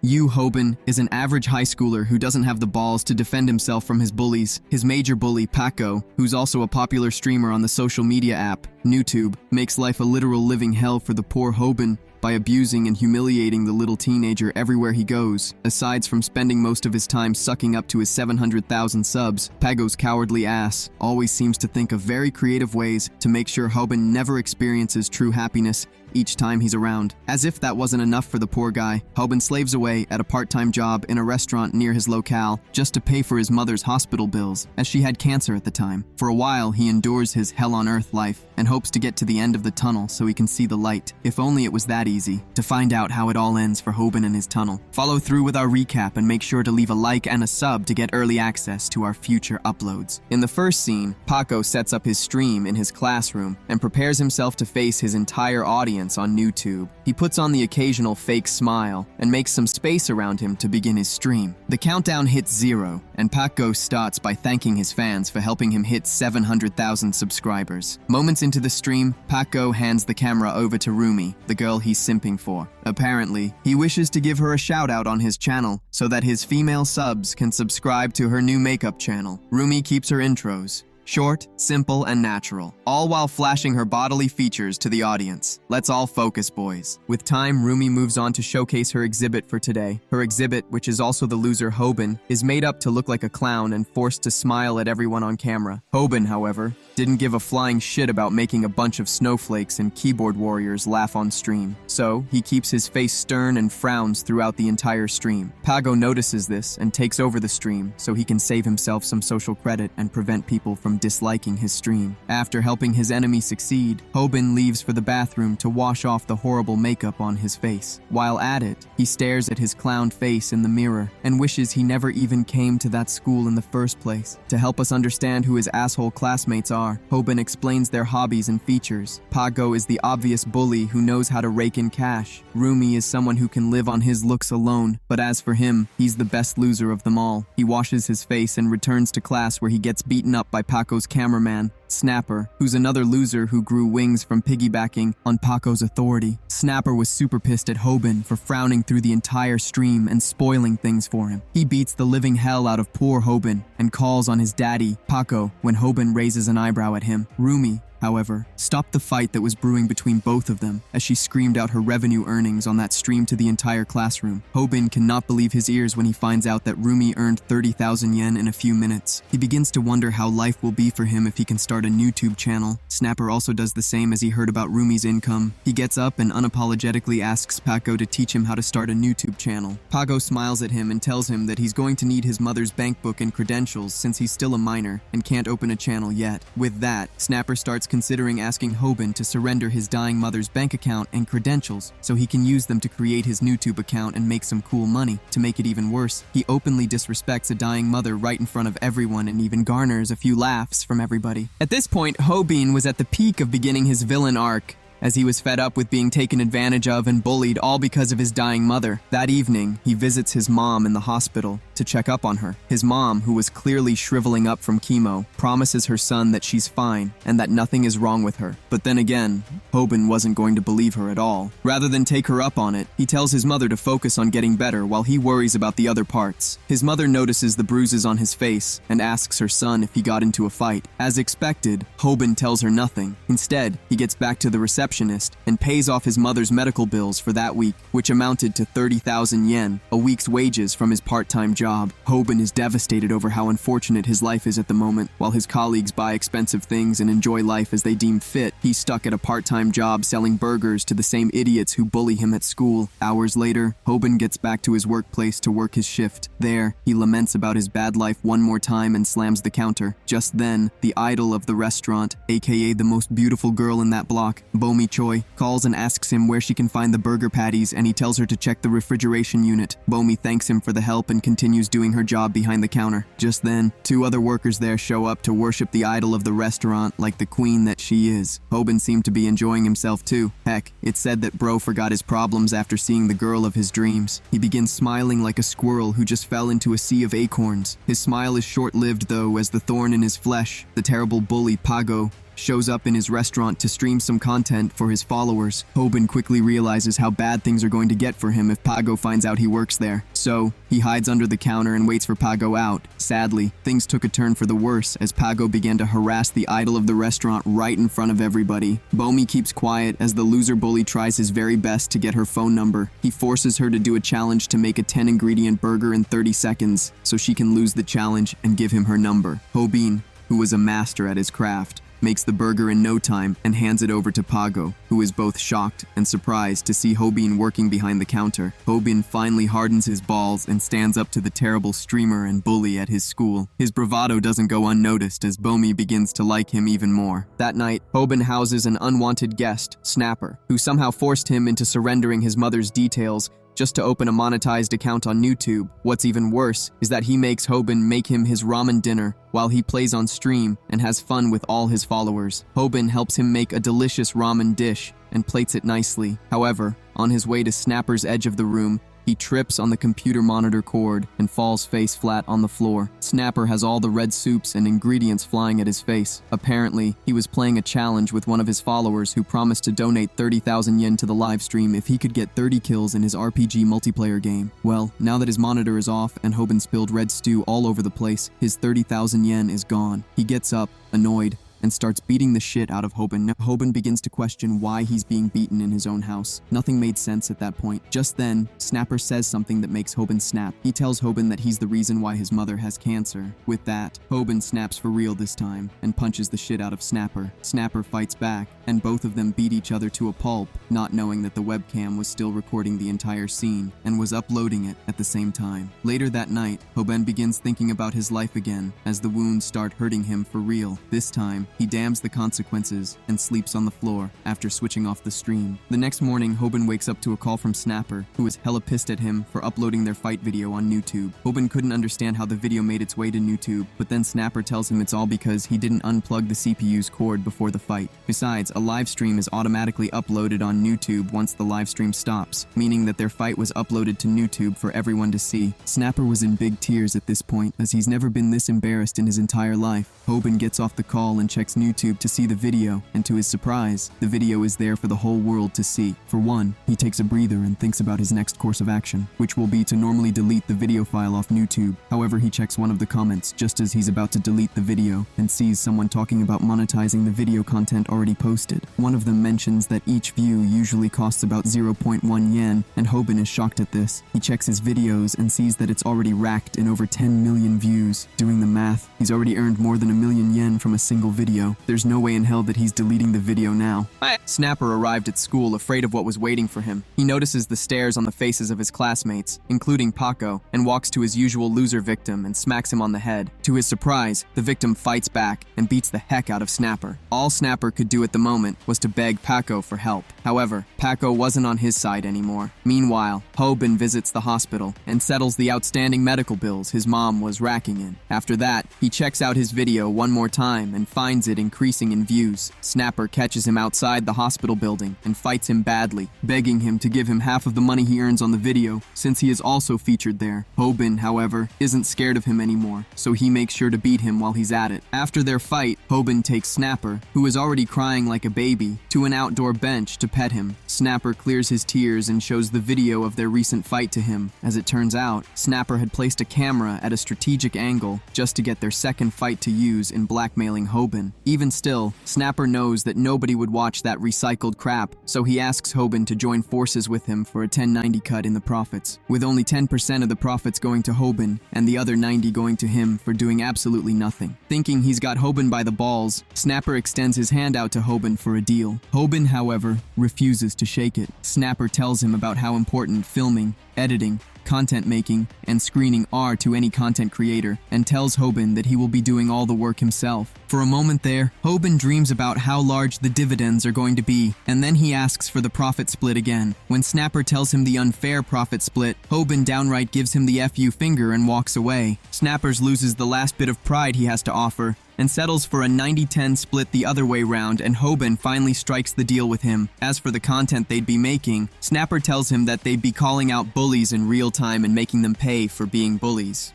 Yu Hoban is an average high schooler who doesn't have the balls to defend himself from his bullies. His major bully, Paco, who's also a popular streamer on the social media app, YouTube, makes life a literal living hell for the poor Hoban by abusing and humiliating the little teenager everywhere he goes. Aside from spending most of his time sucking up to his 700,000 subs, Pago's cowardly ass always seems to think of very creative ways to make sure Hoban never experiences true happiness each time he's around. As if that wasn't enough for the poor guy, Hoban slaves away at a part-time job in a restaurant near his locale just to pay for his mother's hospital bills, as she had cancer at the time. For a while, he endures his hell-on-earth life and hopes to get to the end of the tunnel so he can see the light. If only it was that easy. To find out how it all ends for Hoban and his tunnel, follow through with our recap and make sure to leave a like and a sub to get early access to our future uploads. In the first scene, Paco sets up his stream in his classroom and prepares himself to face his entire audience on YouTube. He puts on the occasional fake smile and makes some space around him to begin his stream. The countdown hits 0, and Paco starts by thanking his fans for helping him hit 700,000 subscribers. Moments into the stream, Paco hands the camera over to Rumi, the girl he's simping for. Apparently, he wishes to give her a shout out on his channel so that his female subs can subscribe to her new makeup channel. Rumi keeps her intros short, simple, and natural, all while flashing her bodily features to the audience. Let's all focus, boys. With time, Rumi moves on to showcase her exhibit for today. Her exhibit, which is also the loser Hoban, is made up to look like a clown and forced to smile at everyone on camera. Hoban, however, didn't give a flying shit about making a bunch of snowflakes and keyboard warriors laugh on stream. So, he keeps his face stern and frowns throughout the entire stream. Pago notices this and takes over the stream so he can save himself some social credit and prevent people from disliking his stream. After helping his enemy succeed, Hoban leaves for the bathroom to wash off the horrible makeup on his face. While at it, he stares at his clown face in the mirror and wishes he never even came to that school in the first place. To help us understand who his asshole classmates are, Hoban explains their hobbies and features. Pago is the obvious bully who knows how to rake in cash. Rumi is someone who can live on his looks alone, but as for him, he's the best loser of them all. He washes his face and returns to class where he gets beaten up by Paco's cameraman, Snapper, who's another loser who grew wings from piggybacking on Paco's authority. Snapper was super pissed at Hoban for frowning through the entire stream and spoiling things for him. He beats the living hell out of poor Hoban and calls on his daddy, Paco, when Hoban raises an eyebrow at him. Rumi, however, stopped the fight that was brewing between both of them as she screamed out her revenue earnings on that stream to the entire classroom. Hoban cannot believe his ears when he finds out that Rumi earned 30,000 yen in a few minutes. He begins to wonder how life will be for him if he can start a YouTube channel. Snapper also does the same as he heard about Rumi's income. He gets up and unapologetically asks Paco to teach him how to start a YouTube channel. Paco smiles at him and tells him that he's going to need his mother's bank book and credentials since he's still a minor and can't open a channel yet. With that, Snapper starts considering asking Hoban to surrender his dying mother's bank account and credentials so he can use them to create his YouTube account and make some cool money. To make it even worse, he openly disrespects a dying mother right in front of everyone and even garners a few laughs from everybody. At this point, Hoban was at the peak of beginning his villain arc, as he was fed up with being taken advantage of and bullied all because of his dying mother. That evening, he visits his mom in the hospital to check up on her. His mom, who was clearly shriveling up from chemo, promises her son that she's fine and that nothing is wrong with her. But then again, Hoban wasn't going to believe her at all. Rather than take her up on it, he tells his mother to focus on getting better while he worries about the other parts. His mother notices the bruises on his face and asks her son if he got into a fight. As expected, Hoban tells her nothing. Instead, he gets back to the receptionist and pays off his mother's medical bills for that week, which amounted to 30,000 yen, a week's wages from his part-time job. Hoban is devastated over how unfortunate his life is at the moment. While his colleagues buy expensive things and enjoy life as they deem fit, he's stuck at a part-time job selling burgers to the same idiots who bully him at school. Hours later, Hoban gets back to his workplace to work his shift. There, he laments about his bad life one more time and slams the counter. Just then, the idol of the restaurant, aka the most beautiful girl in that block, Bomi Choi, calls and asks him where she can find the burger patties, and he tells her to check the refrigeration unit. Bomi thanks him for the help and continues doing her job behind the counter. Just then, two other workers there show up to worship the idol of the restaurant like the queen that she is. Hoban seemed to be enjoying himself too. Heck, it's said that bro forgot his problems after seeing the girl of his dreams. He begins smiling like a squirrel who just fell into a sea of acorns. His smile is short-lived though, as the thorn in his flesh, the terrible bully Pago, shows up in his restaurant to stream some content for his followers. Hoban quickly realizes how bad things are going to get for him if Pago finds out he works there. So, he hides under the counter and waits for Pago out. Sadly, things took a turn for the worse as Pago began to harass the idol of the restaurant right in front of everybody. Bomi keeps quiet as the loser bully tries his very best to get her phone number. He forces her to do a challenge to make a 10-ingredient burger in 30 seconds so she can lose the challenge and give him her number. Hobin, who was a master at his craft, makes the burger in no time and hands it over to Pago, who is both shocked and surprised to see Hobin working behind the counter. Hobin finally hardens his balls and stands up to the terrible streamer and bully at his school. His bravado doesn't go unnoticed as Bomi begins to like him even more. That night, Hobin houses an unwanted guest, Snapper, who somehow forced him into surrendering his mother's details just to open a monetized account on YouTube. What's even worse is that he makes Hobin make him his ramen dinner while he plays on stream and has fun with all his followers. Hobin helps him make a delicious ramen dish and plates it nicely. However, on his way to Snapper's edge of the room, he trips on the computer monitor cord and falls face flat on the floor. Snapper has all the red soups and ingredients flying at his face. Apparently, he was playing a challenge with one of his followers who promised to donate 30,000 yen to the live stream if he could get 30 kills in his RPG multiplayer game. Well, now that his monitor is off and Hobin spilled red stew all over the place, his 30,000 yen is gone. He gets up, annoyed, and starts beating the shit out of Hobin. Hobin begins to question why he's being beaten in his own house. Nothing made sense at that point. Just then, Snapper says something that makes Hobin snap. He tells Hobin that he's the reason why his mother has cancer. With that, Hobin snaps for real this time and punches the shit out of Snapper. Snapper fights back, and both of them beat each other to a pulp, not knowing that the webcam was still recording the entire scene and was uploading it at the same time. Later that night, Hobin begins thinking about his life again as the wounds start hurting him for real. This time, he damns the consequences and sleeps on the floor after switching off the stream. The next morning, Hobin wakes up to a call from Snapper, who is hella pissed at him for uploading their fight video on YouTube. Hobin couldn't understand how the video made its way to YouTube, but then Snapper tells him it's all because he didn't unplug the CPU's cord before the fight. Besides, a live stream is automatically uploaded on YouTube once the live stream stops, meaning that their fight was uploaded to YouTube for everyone to see. Snapper was in big tears at this point, as he's never been this embarrassed in his entire life. Hobin gets off the call and checks YouTube to see the video, and to his surprise, the video is there for the whole world to see. For one, he takes a breather and thinks about his next course of action, which will be to normally delete the video file off YouTube. However, he checks one of the comments just as he's about to delete the video and sees someone talking about monetizing the video content already posted. One of them mentions that each view usually costs about 0.1 yen, and Hobin is shocked at this. He checks his videos and sees that it's already racked in over 10 million views. Doing the math, he's already earned more than 1 million yen from a single video. There's no way in hell that he's deleting the video now. Snapper arrived at school afraid of what was waiting for him. He notices the stares on the faces of his classmates, including Paco, and walks to his usual loser victim and smacks him on the head. To his surprise, the victim fights back and beats the heck out of Snapper. All Snapper could do at the moment was to beg Paco for help. However, Paco wasn't on his side anymore. Meanwhile, Hobin visits the hospital and settles the outstanding medical bills his mom was racking in. After that, he checks out his video one more time and finds it increasing in views. Snapper catches him outside the hospital building and fights him badly, begging him to give him half of the money he earns on the video, since he is also featured there. Hobin, however, isn't scared of him anymore, so he makes sure to beat him while he's at it. After their fight, Hobin takes Snapper, who is already crying like a baby, to an outdoor bench to pet him. Snapper clears his tears and shows the video of their recent fight to him. As it turns out, Snapper had placed a camera at a strategic angle just to get their second fight to use in blackmailing Hobin. Even still, Snapper knows that nobody would watch that recycled crap, so he asks Hobin to join forces with him for a 1090 cut in the profits, with only 10% of the profits going to Hobin and the other 90 going to him for doing absolutely nothing. Thinking he's got Hobin by the balls, Snapper extends his hand out to Hobin for a deal. Hobin, however, refuses to shake it. Snapper tells him about how important filming, editing, content making, and screening are to any content creator, and tells Hobin that he will be doing all the work himself. For a moment there, Hobin dreams about how large the dividends are going to be, and then he asks for the profit split again. When Snapper tells him the unfair profit split, Hobin downright gives him the FU finger and walks away. Snappers loses the last bit of pride he has to offer, and settles for a 90-10 split the other way round, and Hobin finally strikes the deal with him. As for the content they'd be making, Snapper tells him that they'd be calling out bullies in real time and making them pay for being bullies.